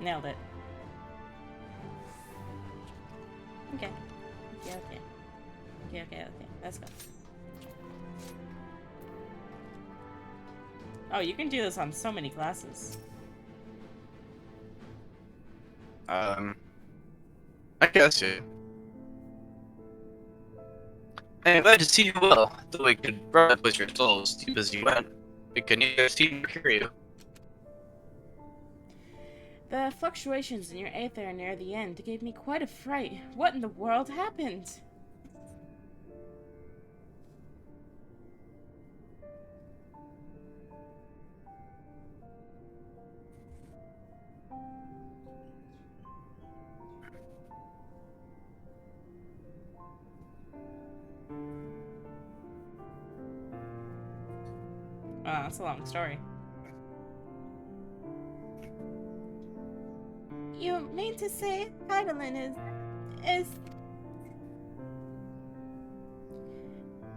Nailed it. Okay. Okay. Okay. Let's go. Oh, you can do this on so many classes. I guess yeah. I'm glad to see you well, though I could run with your soul as deep as you went. I could neither see nor hear you. The fluctuations in your aether near the end gave me quite a fright. What in the world happened? That's a long story. You mean to say Heidelin is...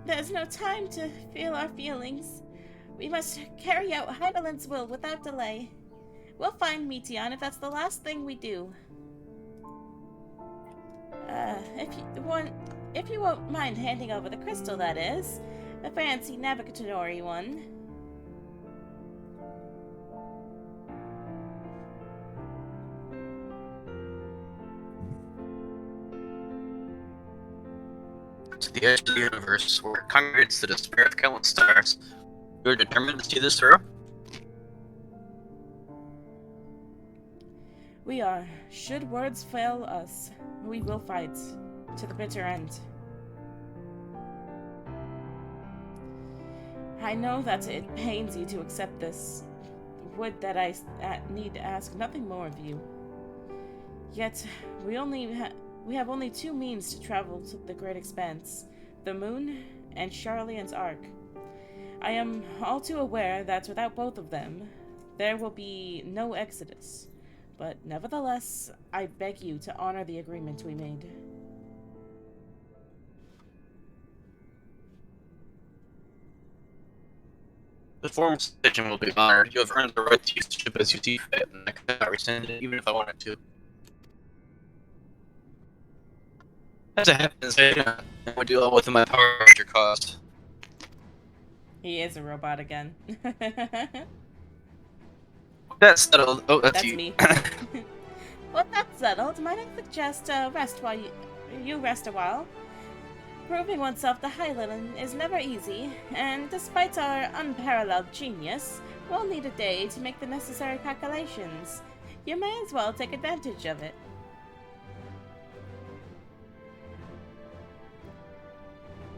There's no time to feel our feelings. We must carry out Heidelin's will without delay. We'll find Meteon if that's the last thing we do. If you won't mind handing over the crystal, that is. The fancy navigatory one. To the edge of the universe, where it congregates the despair of countless stars. You are determined to see this through? We are. Should words fail us, we will fight to the bitter end. I know that it pains you to accept this. Would that I need to ask nothing more of you. Yet, we have only two means to travel to the Great Expanse: the Moon and Charlian's Ark. I am all too aware that without both of them, there will be no exodus. But nevertheless, I beg you to honor the agreement we made. The formal decision will be honored. You have earned the right to use the ship as you see fit, and I cannot rescind it even if I wanted to. As it happens, I would do all within my power at your cost. He is a robot again. That's settled. Oh, that's you. Me. Well, that's settled. Might I suggest rest while you rest a while? Proving oneself the Highland is never easy, and despite our unparalleled genius, we'll need a day to make the necessary calculations. You may as well take advantage of it.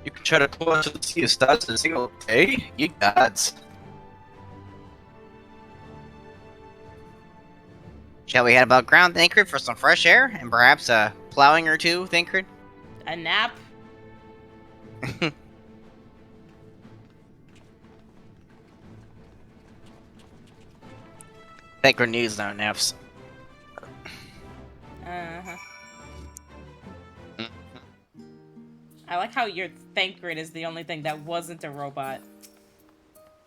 You can try to pull out to the sea of stars in a single day? You gods. Shall we head above ground, Thancred, for some fresh air, and perhaps a plowing or two, Thancred? A nap? Thancred needs no naps. Uh-huh. I like how your Thancred is the only thing that wasn't a robot.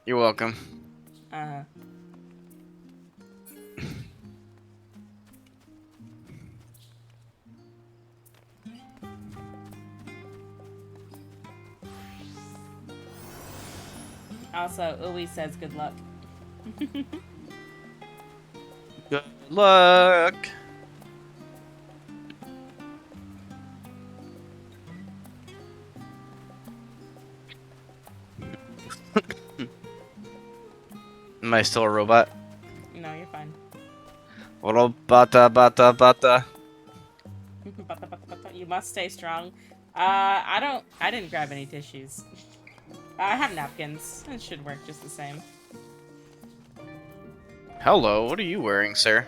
You're welcome. Uh-huh. Also, Uwe says good luck. Good luck. Am I still a robot? No, you're fine. Bata. You must stay strong. I didn't grab any tissues. I have napkins. It should work just the same. Hello, what are you wearing, sir?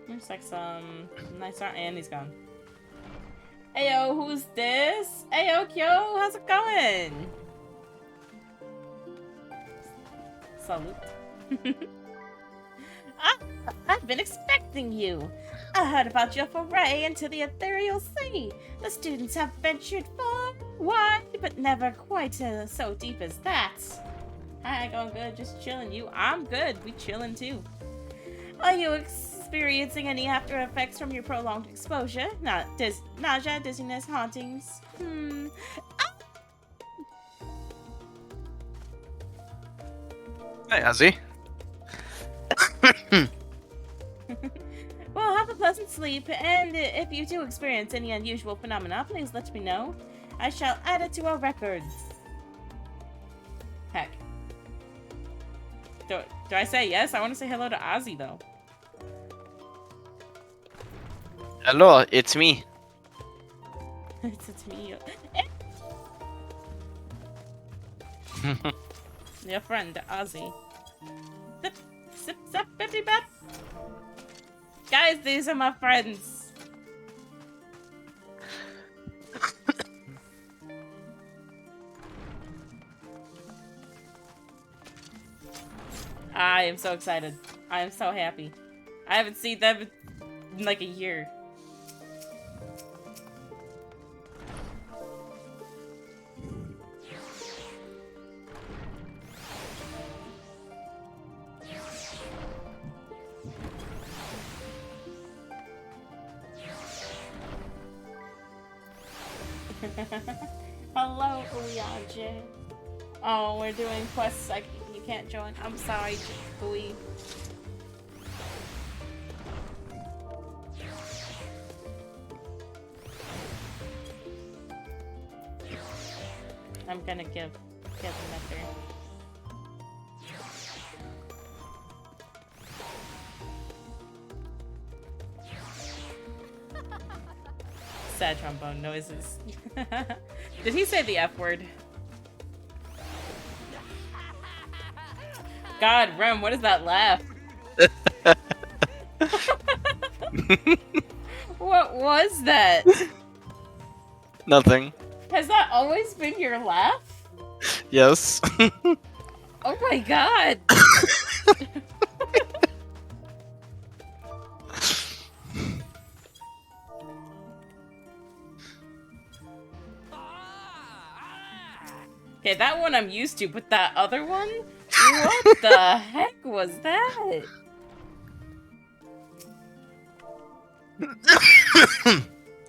Looks like some nice art, and he's gone. Ayo, who's this? Ayo, Kyo, how's it going? Salute. I've been expecting you. I heard about your foray into the ethereal sea. The students have ventured far, wide, but never quite so deep as that. Hi, going good. Just chilling. You? I'm good. We chilling too. Are you experiencing any after effects from your prolonged exposure? Nausea, dizziness, hauntings? Hey, Ozzy. Well, have a pleasant sleep, and if you do experience any unusual phenomena, please let me know. I shall add it to our records. Heck. Do I say yes? I want to say hello to Ozzy, though. Hello, it's me. It's me. Your friend, Ozzy. Zip, zip, zap, bippy, bap. Guys, these are my friends. I am so excited. I am so happy. I haven't seen them in like a year. Hello, Uyaje. Oh, we're doing quests. You can't join. I'm sorry, Ui. I'm gonna give another. Sad trombone noises. Did he say the F word? God, Rem, what is that laugh? What was that? Nothing. Has that always been your laugh? Yes. Oh my god! Okay, that one I'm used to, but that other one? What the heck was that?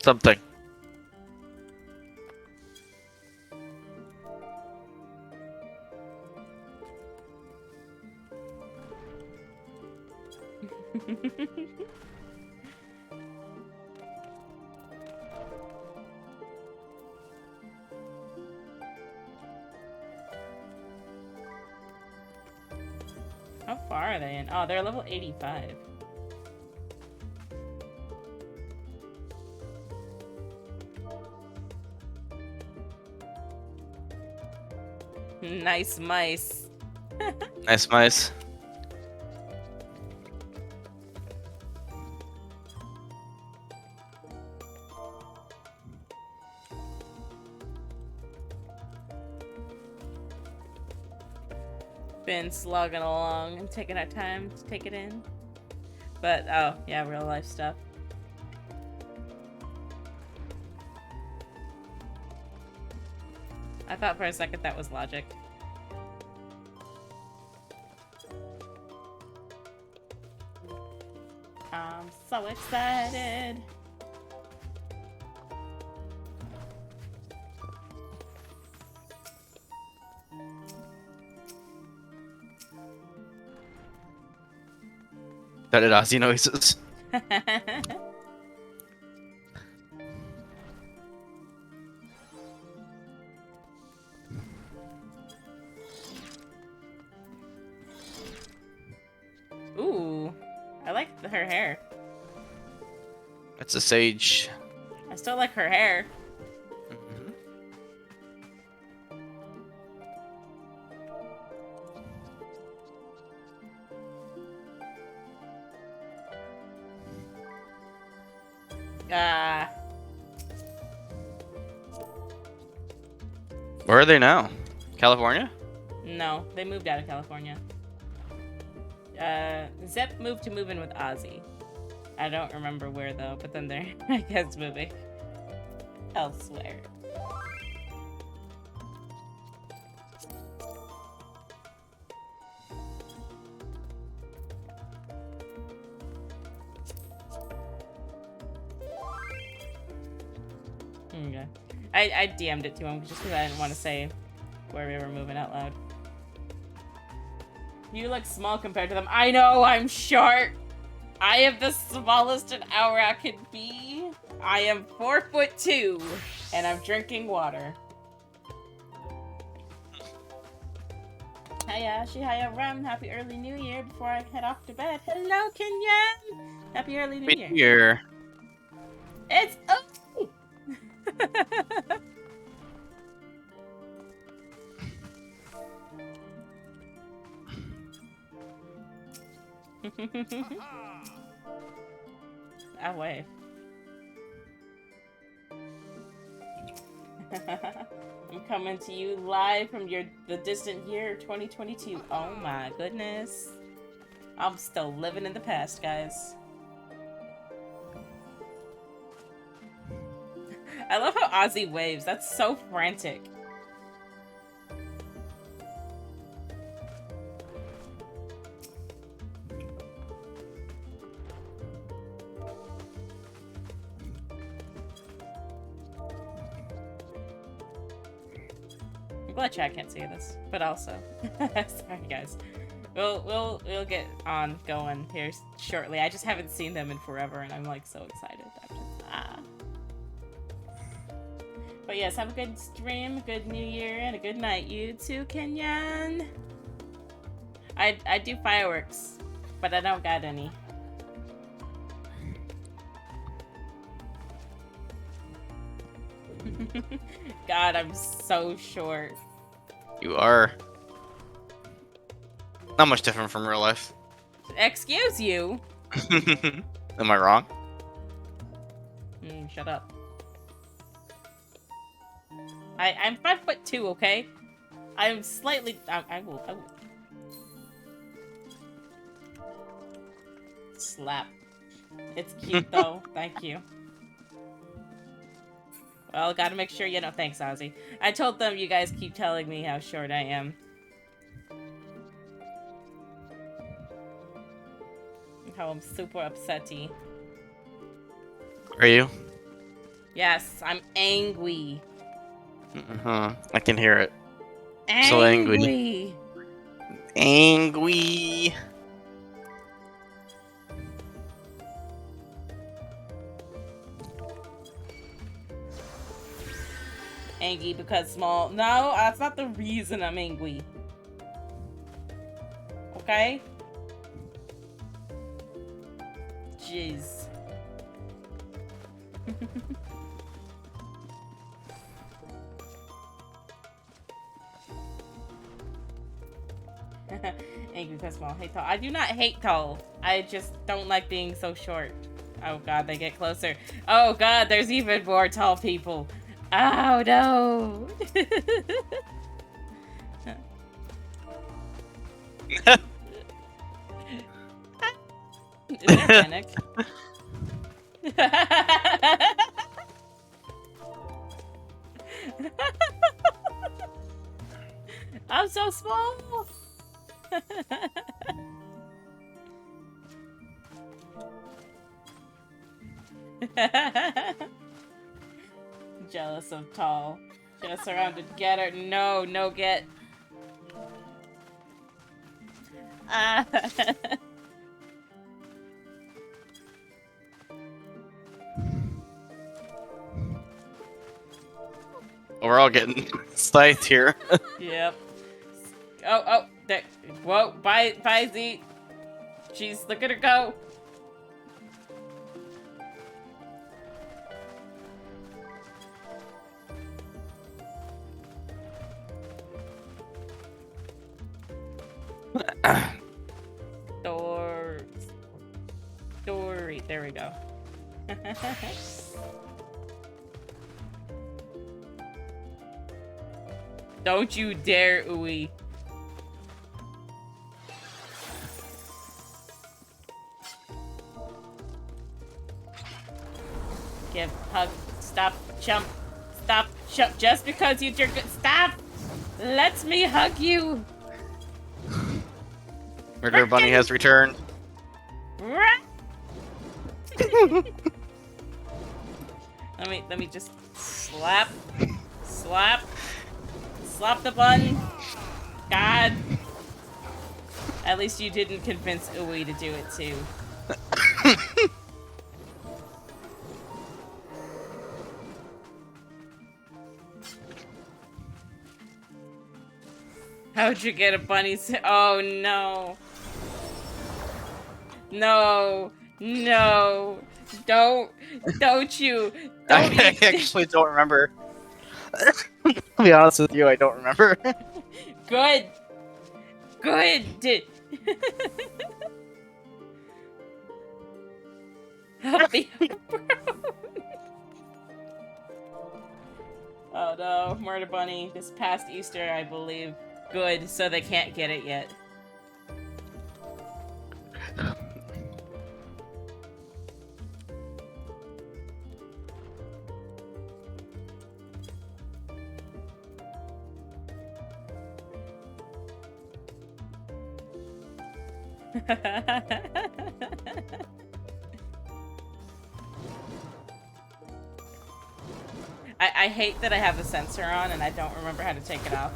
Something. How far are they in? Oh, they're level 85. Nice mice. Nice mice. Been slugging along and taking our time to take it in. But, oh, yeah, real life stuff. I thought for a second that was logic. I'm so excited. That did Ozzy noises. Ooh, I like her hair. That's a sage. I still like her hair. Mhm. Ah, Where are they now? California? no, they moved out of California. Zep moved to move in with Ozzy. I don't remember where though, but then they're, I guess, moving elsewhere. I DM'd it to him just because I didn't want to say where we were moving out loud. You look small compared to them. I know, I'm short. I am the smallest an Aura can be. I am 4'2", and I'm drinking water. Hiya, Ashi, hiya, Rem. Happy early New Year before I head off to bed. Hello, Kenyan. Happy early New Year. Here. It's okay. Away. I'm coming to you live from the distant year 2022. Oh my goodness. I'm still living in the past, guys. I love how Ozzy waves. That's so frantic. I'm glad chat can't see this, but also, sorry guys. We'll get on going here shortly. I just haven't seen them in forever, and I'm like so excited. But yes, have a good stream, a good New Year, and a good night, you too, Kenyan. I do fireworks, but I don't got any. God, I'm so short. You are. Not much different from real life. Excuse you. Am I wrong? Shut up. I'm 5'2", okay? I'm slightly. I will. Slap. It's cute though. Thank you. Well, gotta make sure you know. Thanks, Ozzy. I told them you guys keep telling me how short I am. How I'm super upsetty. Are you? Yes, I'm angry. I can hear it. Angry. So angry. Angry. Angry because small. No, that's not the reason I'm angry. Okay? Jeez. Angry because small. Hate tall. I do not hate tall. I just don't like being so short. Oh god, they get closer. Oh god, there's even more tall people. Oh no. Is there panic? I'm so small. Jealous of tall. Just surrounded. Get her. No, no get. We're all getting scythed here. Yep. Oh, there. Whoa, bye, Z. Jeez, look at her go. Story. There we go. Don't you dare, Uwe. Give, hug, stop, jump, stop, jump. Just because you jerk it, stop! Let me hug you! Murder Bunny has returned. Let me just Slap. Slap. Slap the button. God. At least you didn't convince Uwe to do it too. How'd you get a bunny? Oh no. No. No. Don't you. Don't I you. actually don't remember. To be honest with you, I don't remember. Good. Good. Help me. Oh no, Murder Bunny, this past Easter, I believe. Good, so they can't get it yet. I hate that I have the sensor on and I don't remember how to take it off.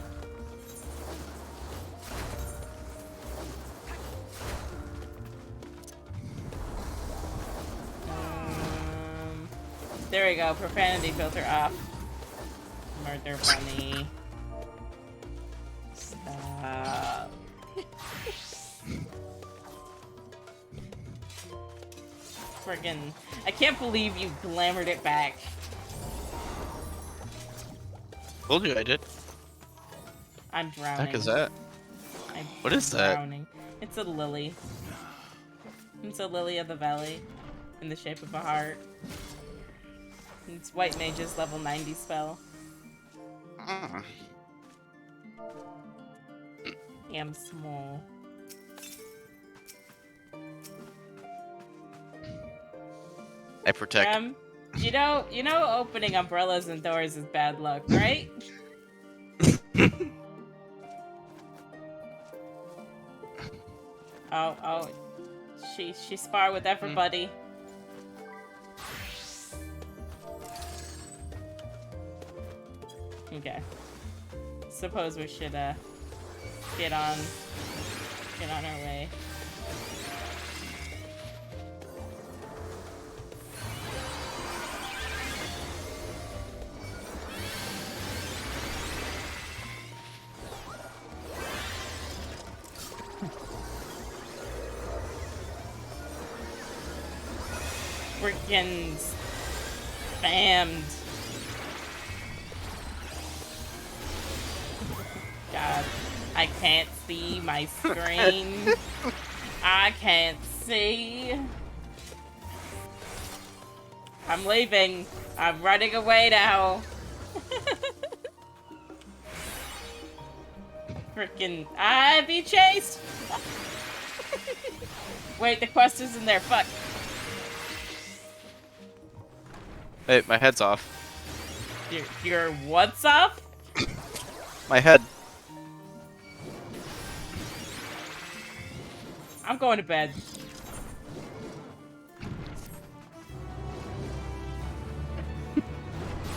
There we go, profanity filter off. Murder Bunny. Stop. Friggin'. I can't believe you glamored it back. Told you I did. I'm drowning. What the heck is that? What is drowning. It's a lily. It's a lily of the valley. In the shape of a heart. It's White Mage's level 90 spell. I'm small. I protect. You know opening umbrellas and doors is bad luck, right? Oh. She spar with everybody. Okay. Suppose we should get on our way. Freaking spammed. God, I can't see my screen. I can't see. I'm leaving. I'm running away now. Freaking, I be chased. Wait, the quest is in there. Fuck. Hey, my head's off. Your what's up? My head. I'm going to bed.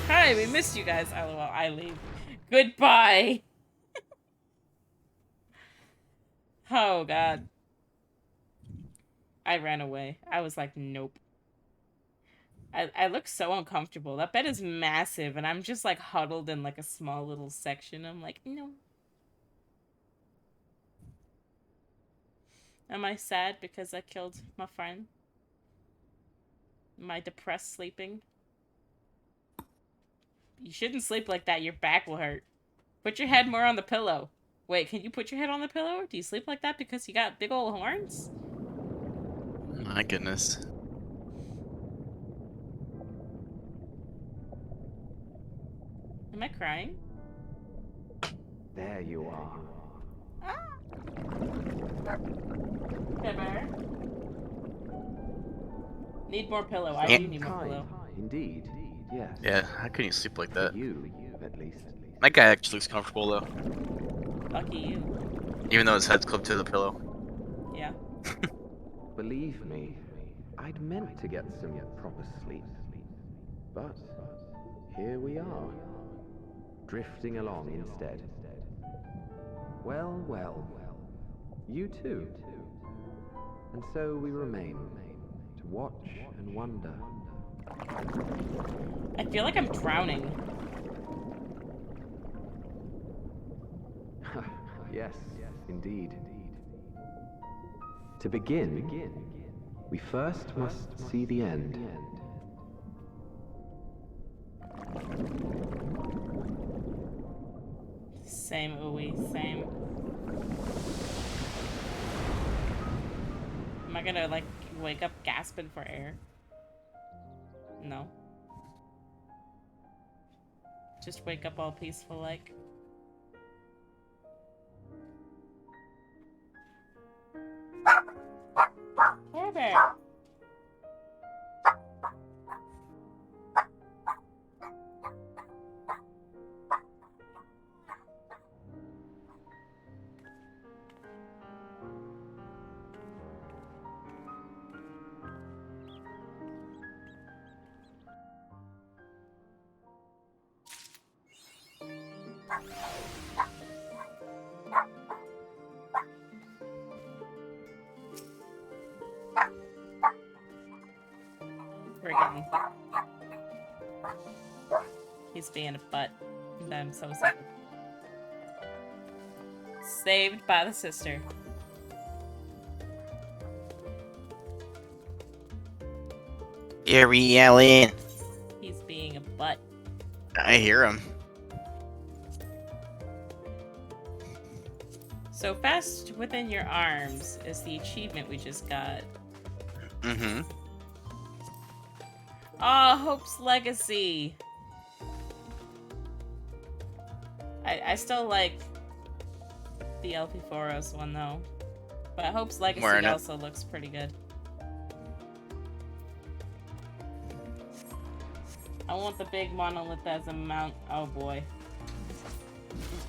Hi, we missed you guys. LOL, I leave. Goodbye. Oh, God. I ran away. I was like, nope. I look so uncomfortable. That bed is massive, and I'm just, like, huddled in, like, a small little section. I'm like, no. Am I sad because I killed my friend? Am I depressed sleeping? You shouldn't sleep like that. Your back will hurt. Put your head more on the pillow. Wait, can you put your head on the pillow? Do you sleep like that because you got big old horns? My goodness. Am I crying? There you are. Ah! Bear. Need more pillow. I Yeah. do need more pillow. Indeed. Yes. Yeah, how can you sleep like that? You, at least. That guy actually looks comfortable though. Lucky you. Even though his head's clipped to the pillow. Yeah. Believe me, I'd meant to get some proper sleep. But here we are, drifting along instead. Well, well, you too. And so we remain, to watch and wonder. I feel like I'm drowning. Yes, indeed. To begin, we first must see the end. Same ooey, same. Am I gonna, like, wake up gasping for air? No. Just wake up all peaceful, like. Hey there! Friggin'. He's being a butt. And I'm so sad. Saved by the sister. You're yelling. He's being a butt. I hear him. So fast within your arms is the achievement we just got. Mm-hmm. Oh, Hope's Legacy. I still like the LP4OS one though, but Hope's Legacy also looks pretty good. I want the big monolith as a mount. Oh boy.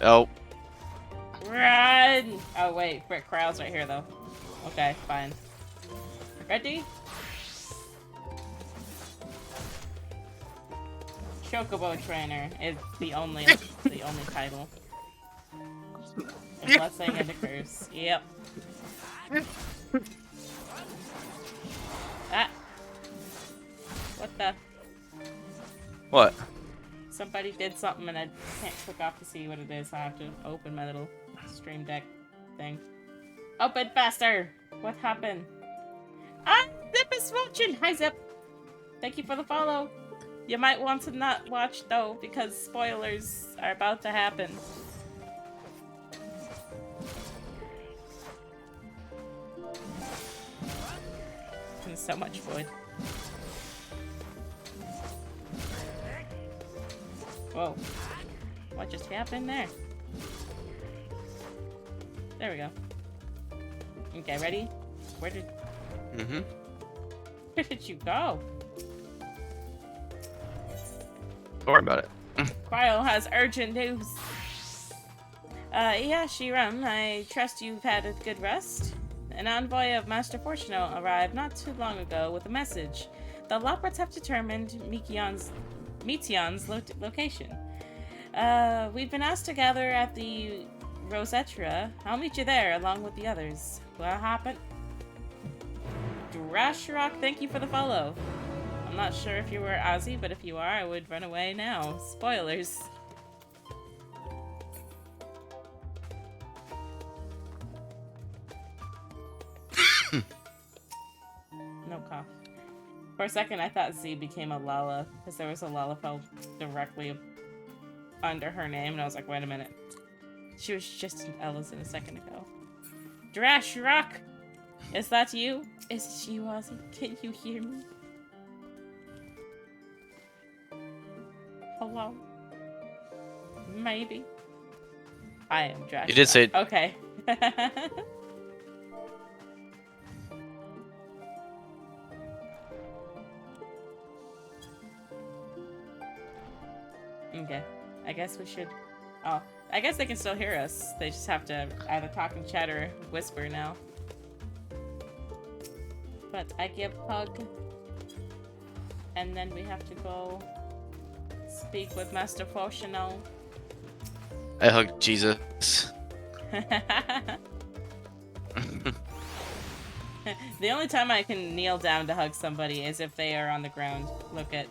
Oh. Run! Oh wait, Brick Crowd's right here though. Okay, fine. Ready? Chocobo Trainer is the only title. A blessing and a curse. Yep. Ah. What the? What? Somebody did something and I can't click off to see what it is. So I have to open my little stream deck thing. Open faster! What happened? Ah! Zip is watching! Hi Zip! Thank you for the follow. You might want to not watch though, because spoilers are about to happen. There's so much wood. Whoa. What just happened there? There we go. Okay, ready? Where did you go? Don't worry about it. Cryo has urgent news. Yeah, Shiram, I trust you've had a good rest. An envoy of Master Fortuno arrived not too long ago with a message. The Loprats have determined Meteon's location. We've been asked to gather at the Rosetra. I'll meet you there along with the others. What happened? Drashrock, thank you for the follow. I'm not sure if you were Ozzy, but if you are, I would run away now. Spoilers. No cough. For a second, I thought Z became a Lala, because there was a Lalafell directly under her name, and I was like, wait a minute. She was just an Ellison a second ago. Drashrock! Is that you? Is it you, Ozzy? Can you hear me? Hello? Maybe. I am Drashrock. You did say... Okay. Okay. I guess we should... Oh. I guess they can still hear us. They just have to either talk in chat or whisper now. But I give hug. And then we have to go speak with Master Fortunal. I hugged Jesus. The only time I can kneel down to hug somebody is if they are on the ground. Look at.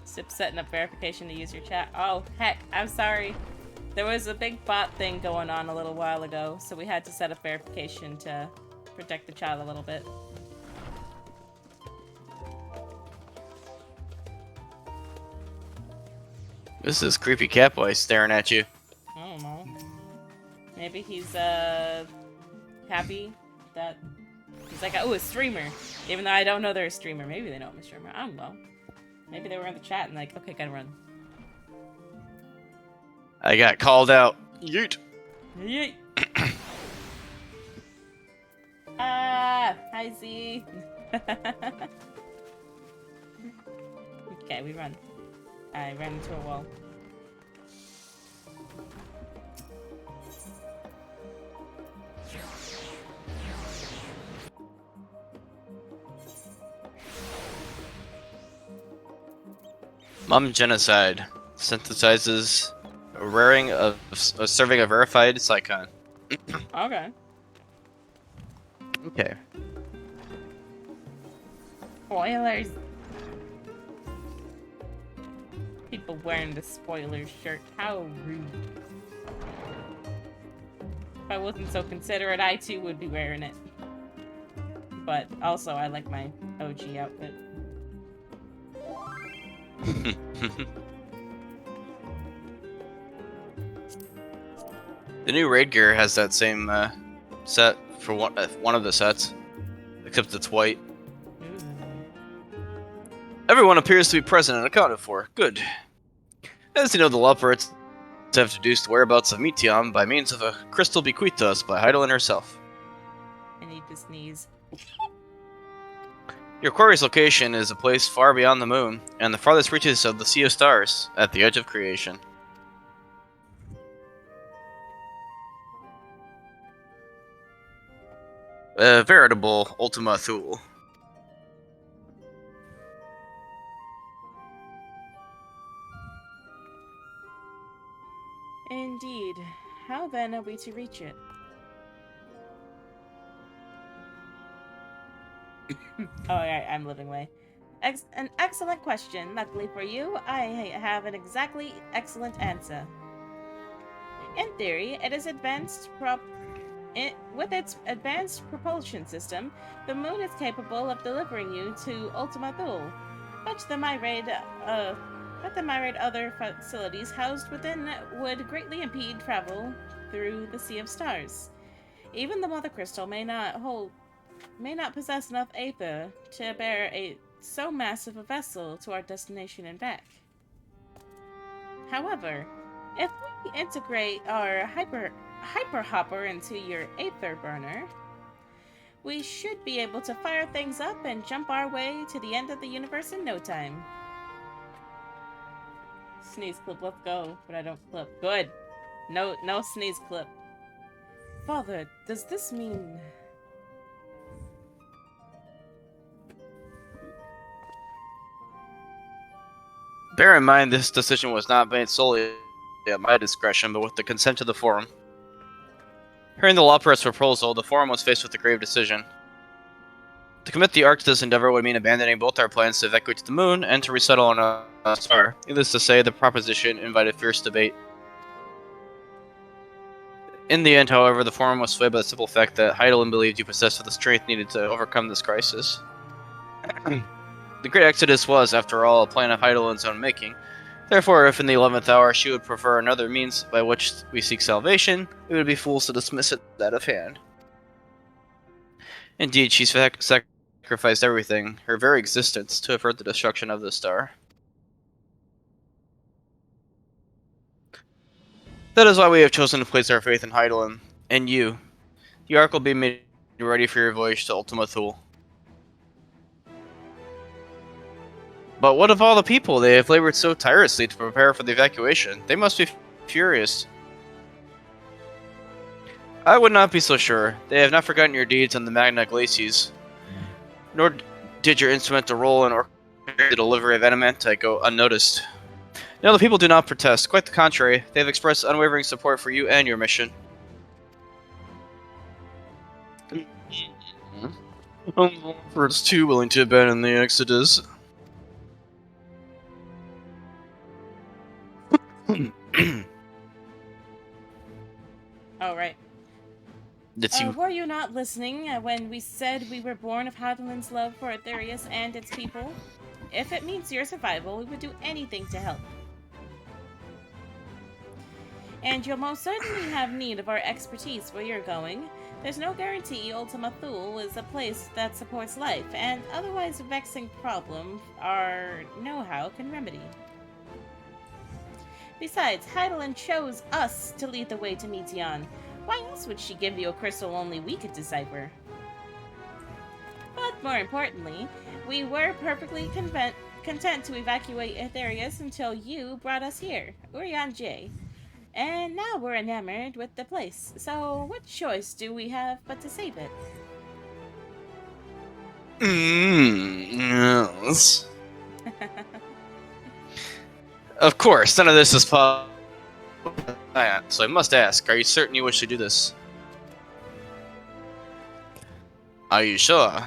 Sip setting up verification to use your chat. Oh, heck, I'm sorry. There was a big bot thing going on a little while ago, so we had to set up verification to protect the chat a little bit. This is creepy catboy staring at you. I don't know. Maybe he's, happy that he's like, oh, a streamer. Even though I don't know they're a streamer. Maybe they know I'm a streamer. I don't know. Maybe they were in the chat and like, okay, gotta run. I got called out. Yeet. Yeet. Ah, hi Z. Okay, we run. I ran into a wall. Mom genocide synthesizes a serving a verified Psychon. Okay. Okay. Spoilers. People wearing the spoilers shirt. How rude. If I wasn't so considerate, I too would be wearing it. But also, I like my OG outfit. The new raid gear has that same set for one of the sets, except it's white. Everyone appears to be present and accounted for. Good. As you know, the Leopards have deduced the whereabouts of Meteon by means of a crystal bequeathed to us by Heidelin herself. I need to sneeze. Your quarry's location is a place far beyond the moon, and the farthest reaches of the Sea of Stars, at the edge of creation. A veritable Ultima Thule. Indeed. How then are we to reach it? Oh, I'm living way. An excellent question. Luckily for you, I have an exactly excellent answer. In theory, with its advanced propulsion system, the moon is capable of delivering you to Ultima Thule. But the myriad other facilities housed within would greatly impede travel through the Sea of Stars. Even the Mother Crystal may not possess enough aether to bear so massive a vessel to our destination and back. However, if we integrate our hyper hopper into your aether burner, we should be able to fire things up and jump our way to the end of the universe in no time. Sneeze clip, let's go. But I don't clip. Good. No sneeze clip. Father, does this mean... Bear in mind, this decision was not made solely at my discretion, but with the consent of the Forum. Hearing the Lawpress proposal, the Forum was faced with a grave decision. To commit the Ark to this endeavor would mean abandoning both our plans to evacuate to the moon and to resettle on a star. Needless to say, the proposition invited fierce debate. In the end, however, the Forum was swayed by the simple fact that Heidelin believed you possessed the strength needed to overcome this crisis. The Great Exodus was, after all, a plan of Heidelin's own making. Therefore, if in the 11th hour she would prefer another means by which we seek salvation, we would be fools to dismiss it out of hand. Indeed, she sacrificed everything, her very existence, to avert the destruction of the star. That is why we have chosen to place our faith in Heidelin, and you. The Ark will be made ready for your voyage to Ultima Thule. But what of all the people? They have labored so tirelessly to prepare for the evacuation. They must be furious. I would not be so sure. They have not forgotten your deeds on the Magna Glacies, nor did your instrumental role in orchestrating the delivery of Adamanta go unnoticed. No, the people do not protest. Quite the contrary. They have expressed unwavering support for you and your mission. It's too willing to abandon the Exodus. Oh, right. Were you not listening when we said we were born of Hydaelyn's love for Aetherius and its people? If it means your survival, we would do anything to help. And you'll most certainly have need of our expertise where you're going. There's no guarantee Ultima Thule is a place that supports life, and otherwise a vexing problem our know-how can remedy. Besides, Hydaelyn chose us to lead the way to Meteon. Why else would she give you a crystal only we could decipher? But more importantly, we were perfectly content to evacuate Aetherius until you brought us here, Urian J. And now we're enamored with the place, so what choice do we have but to save it? Yes. Of course, none of this is possible. So I must ask, are you certain you wish to do this? Are you sure?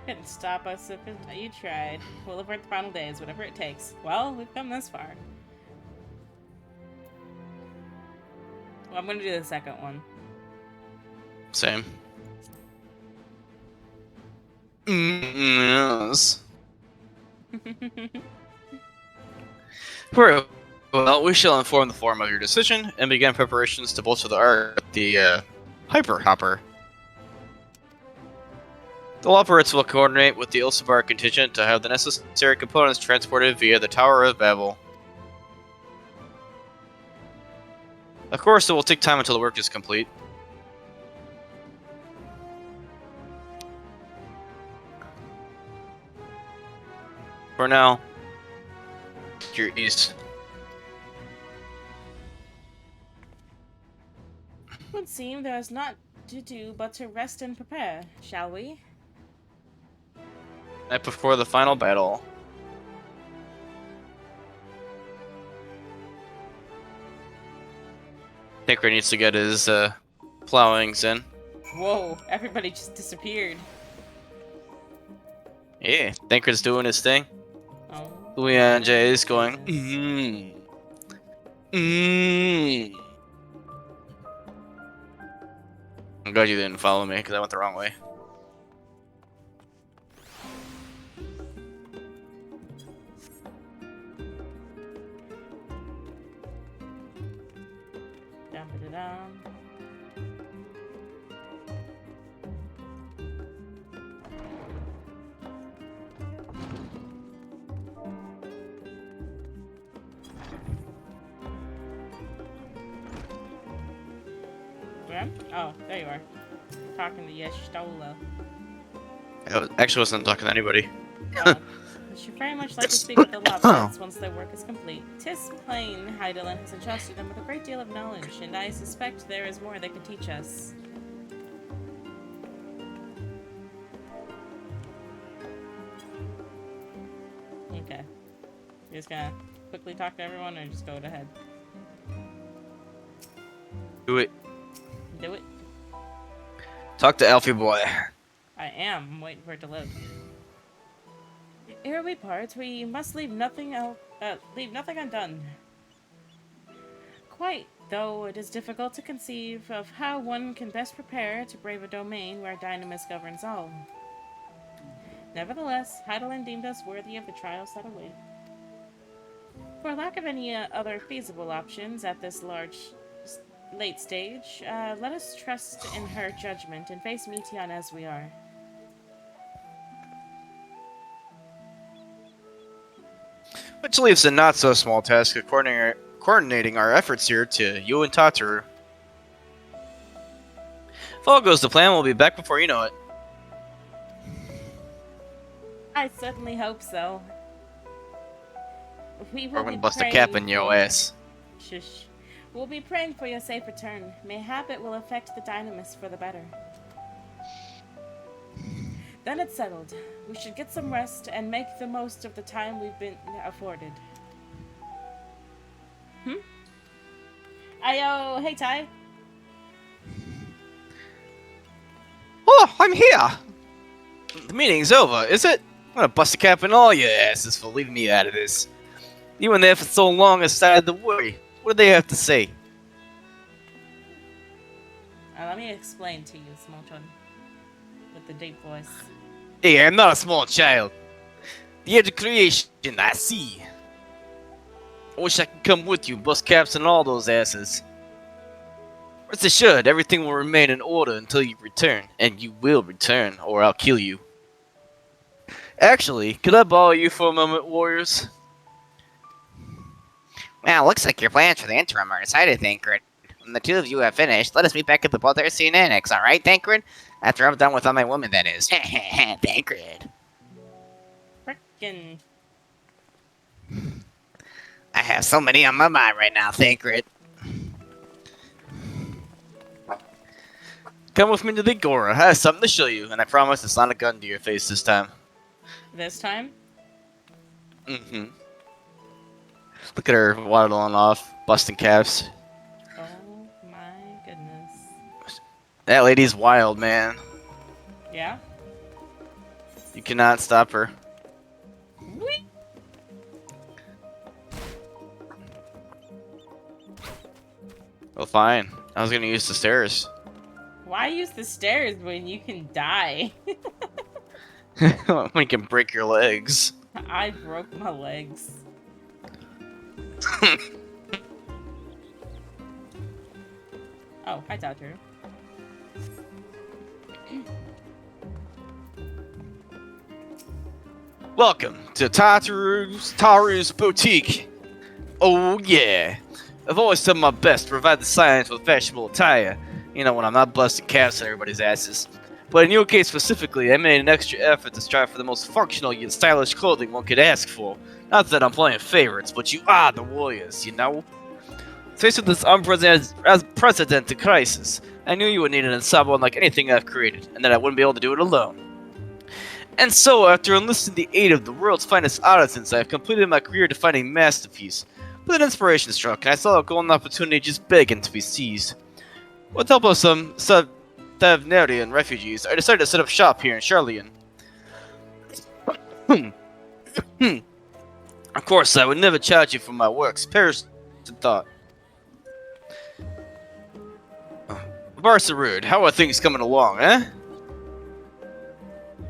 Couldn't stop us if you tried. We'll avert the final days, whatever it takes. Well, we've come this far. Well, I'm gonna do the second one. Same. Yes. Very well, we shall inform the forum of your decision and begin preparations to bolster the arc with the Hyper Hopper. The Loperates will coordinate with the Ilsabar contingent to have the necessary components transported via the Tower of Babel. Of course, it will take time until the work is complete. For now, to your east. Would seem there is not to do but to rest and prepare, shall we? Night before the final battle. Tinker needs to get his plowings in. Whoa, everybody just disappeared. Yeah, Tinker's doing his thing. Oh. Luian J is going. I'm glad you didn't follow me because I went the wrong way. Dum-ba-da-dum. Where? Oh, there you are. Talking to Yestola. I actually wasn't talking to anybody. Well, I should very much like to speak with the Loperates once their work is complete. 'Tis plain Hydaelyn has entrusted them with a great deal of knowledge, and I suspect there is more they can teach us. Okay. You're just gonna quickly talk to everyone, or just go ahead? Do it. Do it. Talk to Alfie boy. I am. I'm waiting for it to load. Ere we part, we must leave nothing undone. Quite, though it is difficult to conceive of how one can best prepare to brave a domain where Dynamis governs all. Nevertheless, Hydaelyn deemed us worthy of the trials that await. For lack of any other feasible options at this late stage, let us trust in her judgment and face Meteon as we are. Which leaves a not so small task of coordinating our efforts here to you and Tataru. If all goes to plan, we'll be back before you know it. I certainly hope so. We Or will I'm be gonna bust a praying cap in your for- ass. Shush. We'll be praying for your safe return. Mayhap it will affect the dynamis for the better. Then it's settled. We should get some rest and make the most of the time we've been afforded. Ayo, hey Ty. Oh, I'm here! The meeting's over, is it? I'm gonna bust a cap in all your asses for leaving me out of this. You were there for so long aside the worry. What do they have to say? Let me explain to you, small children, with the deep voice. Hey, I'm not a small child. The edge of creation, I see. I wish I could come with you, bust caps on all those asses. Rest assured, everything will remain in order until you return, and you will return, or I'll kill you. Actually, could I borrow you for a moment, warriors? Well, looks like your plans for the interim are decided, Tancred. When the two of you have finished, let us meet back at the Baldersian Annex, alright, Tancred? After I'm done with all my women, that is. Tancred. Frickin'. I have so many on my mind right now, Tancred. Come with me to the Agora. I have something to show you, and I promise it's not a gun to your face this time. This time? Mm-hmm. Look at her waddling off, busting caps. Oh my goodness. That lady's wild, man. Yeah? You cannot stop her. Whee! Well, fine. I was gonna use the stairs. Why use the stairs when you can die? We can break your legs. I broke my legs. Oh, hi, Dodger. Welcome to Taru's Boutique. Oh yeah. I've always done my best to provide the science with fashionable attire. You know, when I'm not busting caps on everybody's asses. But in your case specifically, I made an extra effort to strive for the most functional yet stylish clothing one could ask for. Not that I'm playing favorites, but you are the warriors, you know? Faced with this unprecedented crisis, I knew you would need an ensemble unlike anything I've created, and that I wouldn't be able to do it alone. And so, after enlisting the aid of the world's finest artisans, I have completed my career defining masterpiece. But an inspiration struck, and I saw a golden opportunity just begging to be seized. With the help of some Savnarian refugees, I decided to set up shop here in Charlian. Of course, I would never charge you for my works. Perish the thought. Barsarud, how are things coming along, eh?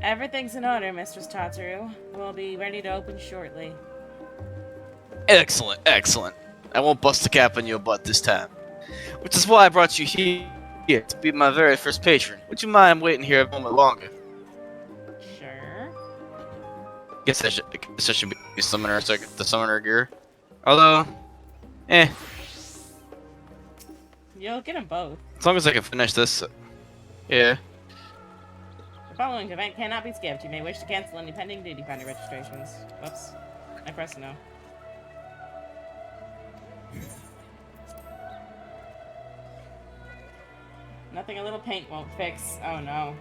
Everything's in order, Mistress Tataru. We'll be ready to open shortly. Excellent, excellent. I won't bust a cap on your butt this time. Which is why I brought you here to be my very first patron. Would you mind waiting here a moment longer? Sure. Guess I should be summoner so I get the summoner gear. Although, eh. You'll get them both. As long as I can finish this. Yeah. The following event cannot be skipped. You may wish to cancel any pending duty finder registrations. Whoops. I pressed no. Nothing a little paint won't fix. Oh no.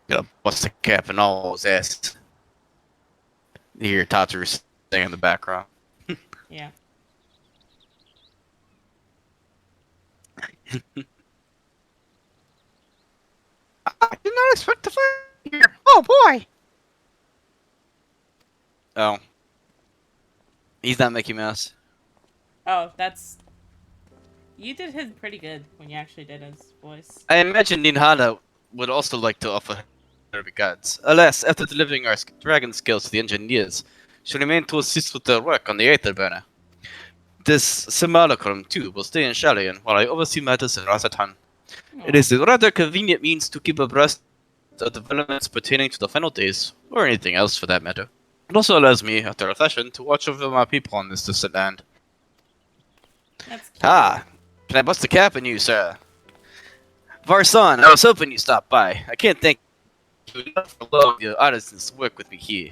Gotta bust a cap in all those asses. You hear Tatsu singing in the background. Yeah. I did not expect to find here. Oh boy! Oh. He's not Mickey Mouse. Oh, that's... You did his pretty good when you actually did his voice. I imagine Ninhada would also like to offer her regards. Alas, after delivering our dragon skills to the engineers, she remained to assist with their work on the Aether Burner. This simulacrum, too, will stay in Shalian while I oversee matters in Rasatan. It is a rather convenient means to keep abreast of developments pertaining to the final days, or anything else for that matter. It also allows me, after a fashion, to watch over my people on this distant land. That's cute. Ah, can I bust a cap on you, sir? Varsan, I was hoping you stopped by. I can't thank you enough for allowing your artisans to work with me here.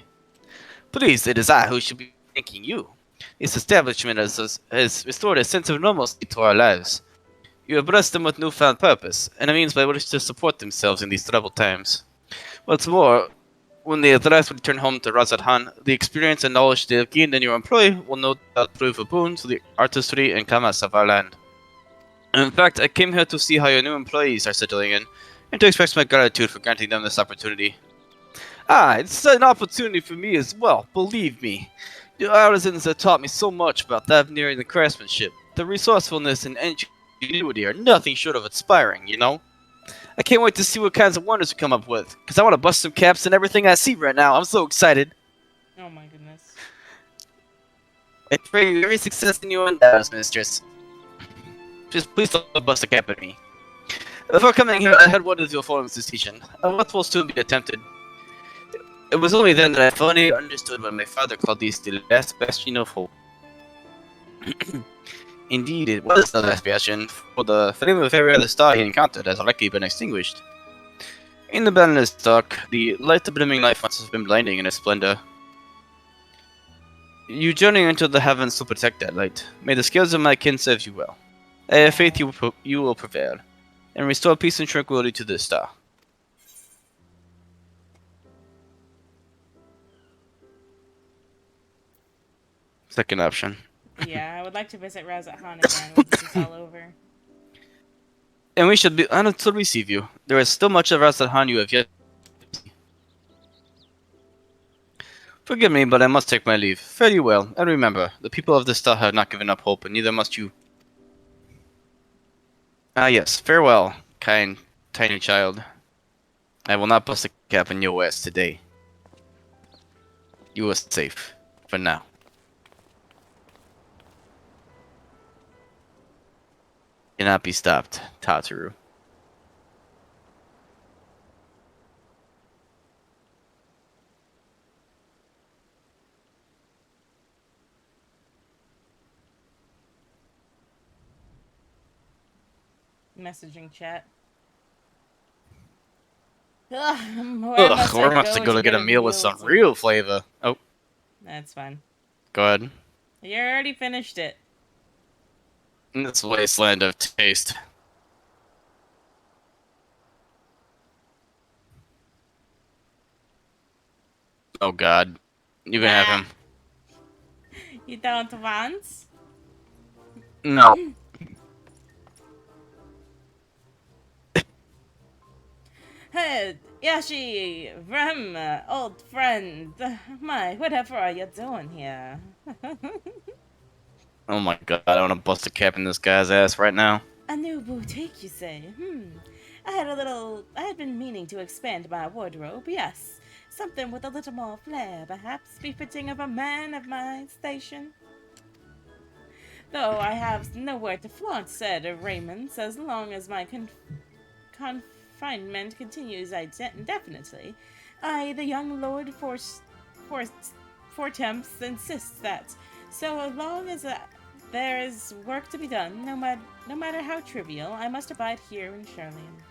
Please, it is I who should be thanking you. This establishment has restored a sense of normalcy to our lives. You have blessed them with newfound purpose, and a means by which to support themselves in these troubled times. What's more, when they at last return home to Razadhan, the experience and knowledge they have gained in your employ will no doubt prove a boon to the artistry and commerce of our land. In fact, I came here to see how your new employees are settling in, and to express my gratitude for granting them this opportunity. It's an opportunity for me as well, believe me. The artisans have taught me so much about that engineering and craftsmanship. The resourcefulness and ingenuity are nothing short of inspiring, you know? I can't wait to see what kinds of wonders we come up with, because I want to bust some caps and everything I see right now. I'm so excited. Oh my goodness. I pray you every success in your endeavors, mistress. Just please don't bust a cap at me. Before coming here, I had one of your forms to teach, and what will soon be attempted. It was only then that I finally understood what my father called these the last bastion of hope. Indeed, it was the last bastion, for the flame of every other star he encountered has likely been extinguished. In the boundless dark, the light of brimming life must have been blinding in its splendor. You journey into the heavens to protect that light. May the scales of my kin serve you well. I have faith you will prevail, and restore peace and tranquility to this star. Second option. Yeah, I would like to visit Razat Han again when this is all over. And we should be honored to receive you. There is still much of Razadhan you have yet to see. Forgive me, but I must take my leave. Fare you well, and remember, the people of this star have not given up hope, and neither must you. Ah yes, farewell, kind, tiny child. I will not bust a cap in your ass today. You are safe, for now. Cannot be stopped, Tataru. Messaging chat. Ugh, Ugh, we're about to go to get a meal with some real flavor. Oh, That's fine. go ahead. You already finished it. This wasteland of taste. Oh god. You can have him. You don't want? No. Hey, Yashi, Vrem, old friend. My, whatever are you doing here? Oh my god, I want to bust a cap in this guy's ass right now. A new boutique, you say? I had been meaning to expand my wardrobe, yes. Something with a little more flair, perhaps, befitting of a man of my station. Though I have nowhere to flaunt said raiments as long as my confinement continues indefinitely. I, the young Lord Fortemps, insists that, so long as there is work to be done, no matter how trivial, I must abide here in Charlian.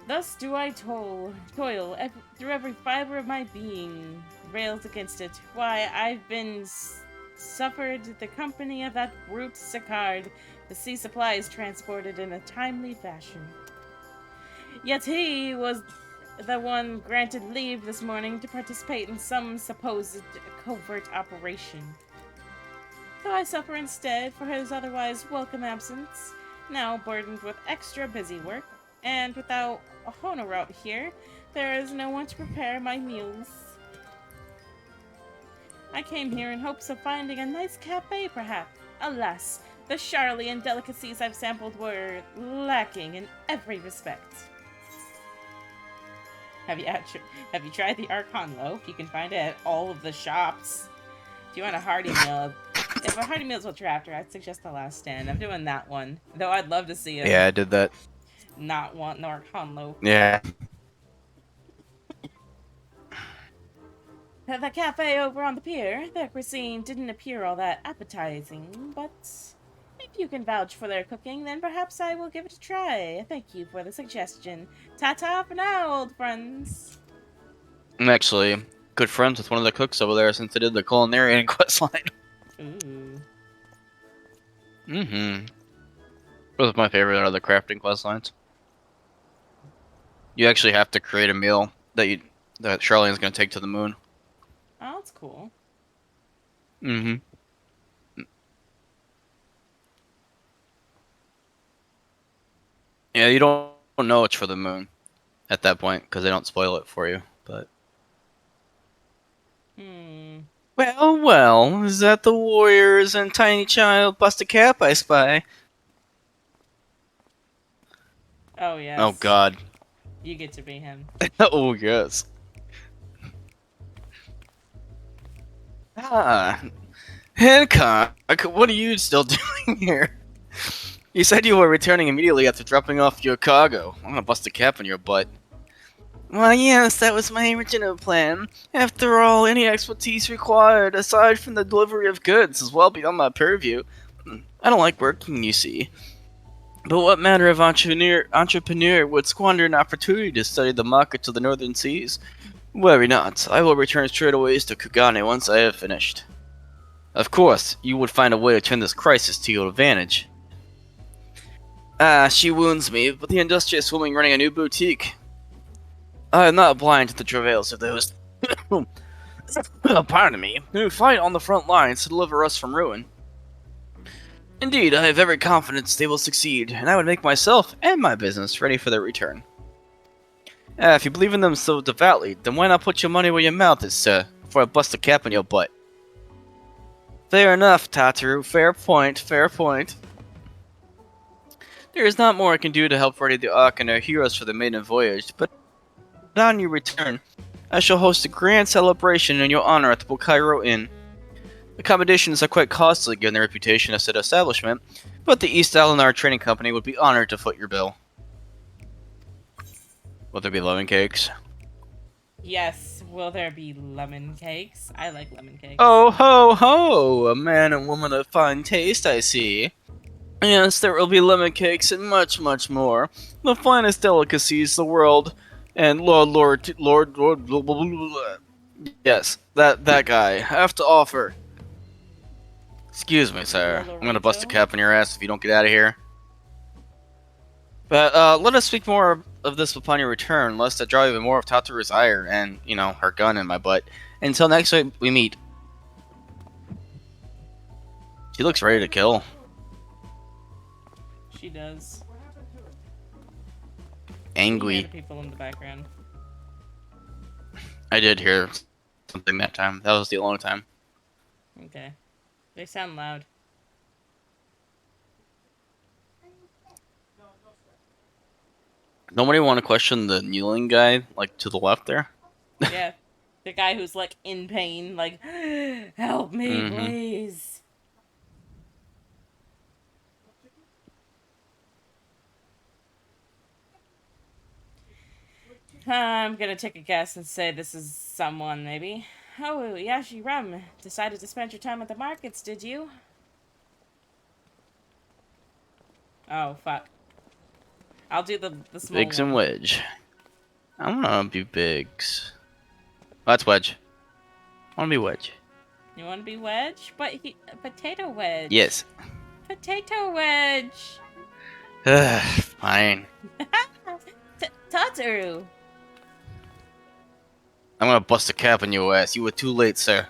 Thus do I toil through every fiber of my being, rails against it. Why, I've been suffered the company of that brute Sicard to see supplies transported in a timely fashion. Yet he was the one granted leave this morning to participate in some supposed covert operation. Though I suffer instead for his otherwise welcome absence, now burdened with extra busy work, and without a Honoraut here, there is no one to prepare my meals. I came here in hopes of finding a nice cafe, perhaps. Alas, the Charlian delicacies I've sampled were lacking in every respect. Have you tried the Archon loaf? You can find it at all of the shops. If you want a hearty meal, if a hearty meal is what you're after, I'd suggest the Last Stand. I'm doing that one, though I'd love to see it. Yeah, I did that. Not want an Archon loaf. Yeah. The cafe over on the pier, their cuisine didn't appear all that appetizing, but it If you can vouch for their cooking, then perhaps I will give it a try. Thank you for the suggestion. Ta-ta for now, old friends. I'm actually good friends with one of the cooks over there since I did the culinary questline. Ooh. Mm-hmm. Both of my favorite are the crafting questlines. You actually have to create a meal that Charlene's gonna take to the moon. Oh, that's cool. Mm-hmm. Yeah, you don't know it's for the moon at that point because they don't spoil it for you. But well, well, is that the warriors and tiny child bust a cap I spy? Oh, yes. Oh God. You get to be him. Oh yes. Ah, Hancock, what are you still doing here? You said you were returning immediately after dropping off your cargo. I'm gonna bust a cap in your butt. Well, yes, that was my original plan. After all, any expertise required, aside from the delivery of goods, is well beyond my purview. I don't like working, you see. But what manner of entrepreneur would squander an opportunity to study the markets of the northern seas? Worry not, I will return straight away to Kugane once I have finished. Of course, you would find a way to turn this crisis to your advantage. Ah, she wounds me, but the industrious woman running a new boutique. I am not blind to the travails of those pardon me, who fight on the front lines to deliver us from ruin. Indeed, I have every confidence they will succeed, and I would make myself and my business ready for their return. If you believe in them so devoutly, then why not put your money where your mouth is, sir, before I bust a cap in your butt? Fair enough, Tataru. Fair point, fair point. There is not more I can do to help ready the Ark and our heroes for the maiden voyage, but on your return, I shall host a grand celebration in your honor at the Bokairo Inn. Accommodations are quite costly given their reputation as an establishment, but the East Alinar Trading Company would be honored to foot your bill. Will there be lemon cakes? Yes, will there be lemon cakes? I like lemon cakes. Oh ho ho! A man and woman of fine taste, I see. Yes, there will be lemon cakes and much, much more. The finest delicacies the world and Lord, yes, that guy have to offer. Excuse me, sir. I'm gonna bust a cap in your ass if you don't get out of here. But let us speak more of this upon your return, lest I draw even more of Tataru's ire and, you know, her gun in my butt. Until next week we meet. She looks ready to kill. She does. Angry. You hear the people in the background. I did hear something that time. That was the only time. Okay. They sound loud. Nobody want to question the kneeling guy, like, to the left there? Yeah. The guy who's, like, in pain, like, help me, please. I'm gonna take a guess and say this is someone, maybe. Oh, Yashiram, decided to spend your time at the markets, did you? Oh, fuck. I'll do the small Biggs and one. Wedge. I wanna be Biggs. Oh, that's Wedge. I wanna be Wedge. You want to be Wedge? But Potato Wedge. Yes. Potato Wedge. Fine. Tataru. I'm gonna bust a cap on your ass. You were too late, sir.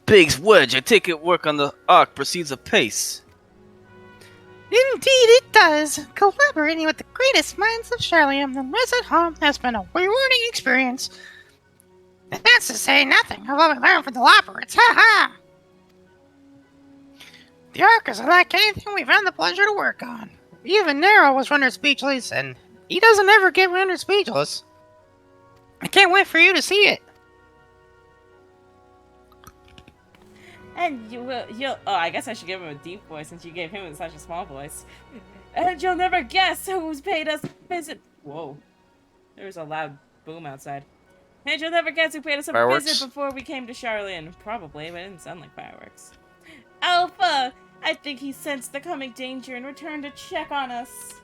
Biggs, Wedge, I take it work on the Ark proceeds apace. Indeed it does. Collaborating with the greatest minds of Charlium and Liz at home has been a rewarding experience. And that's to say nothing of what we learned from the Lopperates. Ha ha! The Ark is unlike anything we've had the pleasure to work on. Even Nero was rendered speechless, and he doesn't ever get rendered speechless. I can't wait for you to see it. And you'll. Oh, I guess I should give him a deep voice since you gave him such a small voice. And you'll never guess who's paid us a visit. Whoa. There was a loud boom outside. And you'll never guess who paid us a visit before we came to Charlian. Probably, but it didn't sound like fireworks. Alpha! I think he sensed the coming danger and returned to check on us.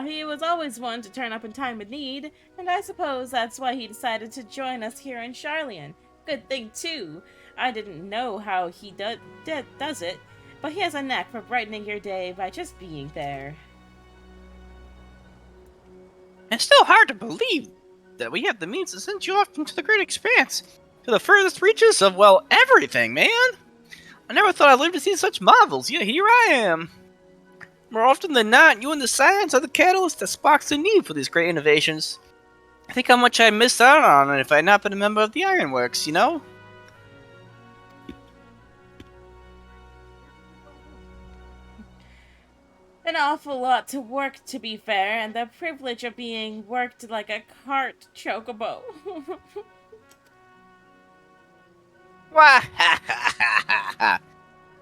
He was always one to turn up in time of need, and I suppose that's why he decided to join us here in Charlian. Good thing, too. I didn't know how he does it, but he has a knack for brightening your day by just being there. It's still hard to believe that we have the means to send you off into the great expanse, to the furthest reaches of, well, everything, man! I never thought I'd live to see such marvels, yet here I am. More often than not, you and the science are the catalyst that sparks the need for these great innovations. I think how much I missed out on it if I had not been a member of the Ironworks, you know? An awful lot to work, to be fair, and the privilege of being worked like a cart chocobo. Wah!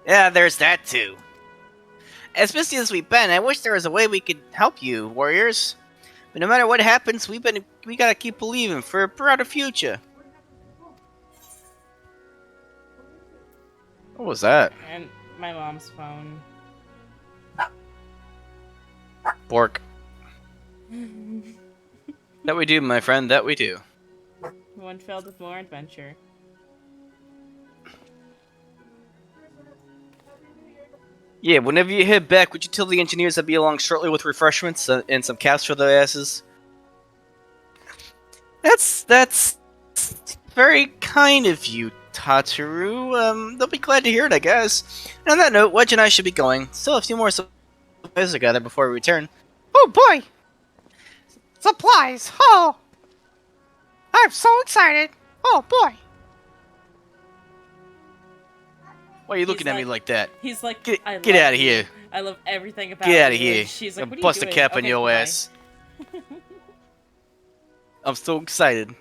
Yeah, there's that too. As busy as we've been, I wish there was a way we could help you, warriors. But no matter what happens, we gotta keep believing for a brighter future. What was that? And my mom's phone. Bork. That we do, my friend, that we do. One filled with more adventure. Yeah, whenever you head back, would you tell the engineers I'd be along shortly with refreshments and some caps for their asses? That's very kind of you, Tataru. They'll be glad to hear it, I guess. And on that note, Wedge and I should be going. Still a few more supplies to gather before we return. Oh boy! Supplies! Oh! I'm so excited! Oh boy! Why are you looking at me like that? He's like, Get I out love of you. here. I love everything about Get out of you. here. And she's like, I'll what are you bust a doing? cap on Okay, your bye. ass. I'm so excited.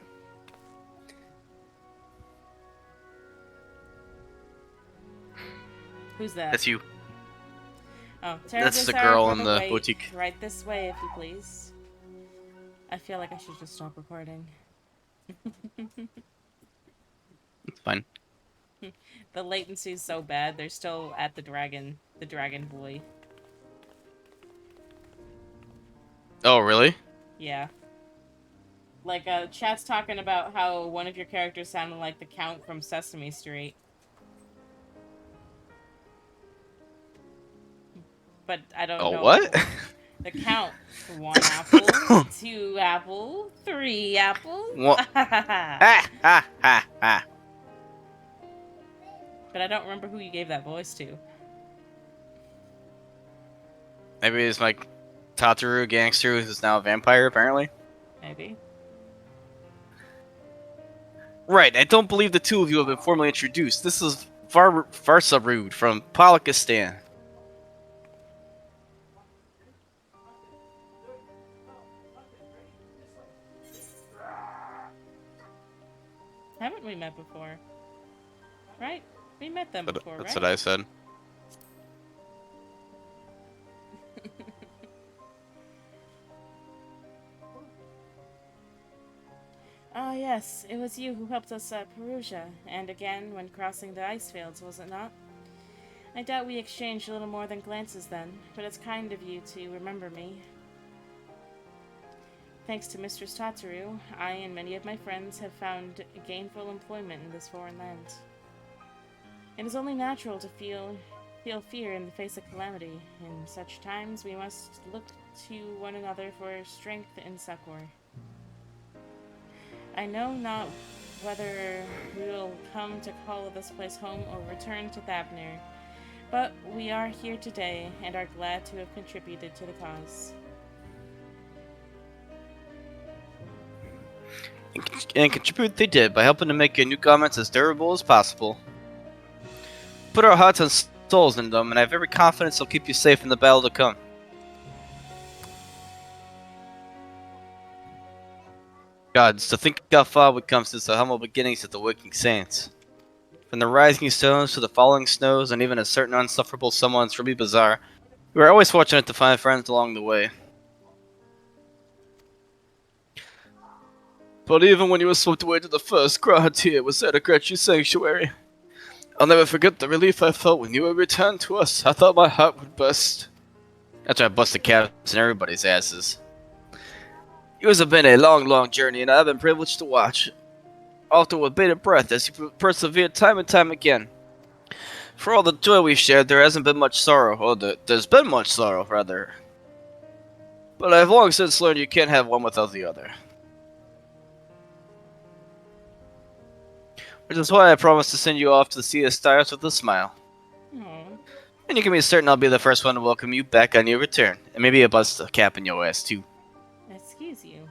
Who's that? That's you. Oh, That's the sorry girl for in the wait. boutique. Right this way, if you please. I feel like I should just stop recording. It's fine. The latency's so bad, they're still at the dragon boy. Oh, really? Yeah. Like, chat's talking about how one of your characters sounded like the Count from Sesame Street. But I don't know. Oh, what? The Count. 1 apple, 2 apple, 3 apple. What? Ha ha ha ha! But I don't remember who you gave that voice to. Maybe it's like Tataru gangster who's now a vampire, apparently. Maybe. Right, I don't believe the two of you have been formally introduced. This is Varsarud from Palakistan. Haven't we met before? Right? We met them before, That's right? what I said. Ah, yes, it was you who helped us at Perugia, and again when crossing the ice fields, was it not? I doubt we exchanged a little more than glances then, but it's kind of you to remember me. Thanks to Mistress Tataru, I and many of my friends have found gainful employment in this foreign land. It is only natural to feel fear in the face of calamity. In such times, we must look to one another for strength and succor. I know not whether we will come to call this place home or return to Thabnir, but we are here today and are glad to have contributed to the cause. And contribute they did by helping to make your new garments as durable as possible. Put our hearts and souls in them, and I have every confidence they'll keep you safe in the battle to come. Gods, to think how far we come since the humble beginnings of the Waking Saints. From the rising stones to the falling snows, and even a certain unsufferable someone's Ruby Bazaar, we were always fortunate to find friends along the way. But even when you were swept away to the first ground here was there to grant you sanctuary. I'll never forget the relief I felt when you were returned to us. I thought my heart would burst. After I busted caps in everybody's asses. Yours have been a long, long journey, and I've been privileged to watch. Often with bated breath as you persevered time and time again. For all the joy we've shared, there hasn't been much sorrow. Or there's been much sorrow, rather. But I've long since learned you can't have one without the other. Which is why I promised to send you off to see the stars with a smile. Aw. And you can be certain I'll be the first one to welcome you back on your return. And maybe a bust a cap in your ass, too. Excuse you.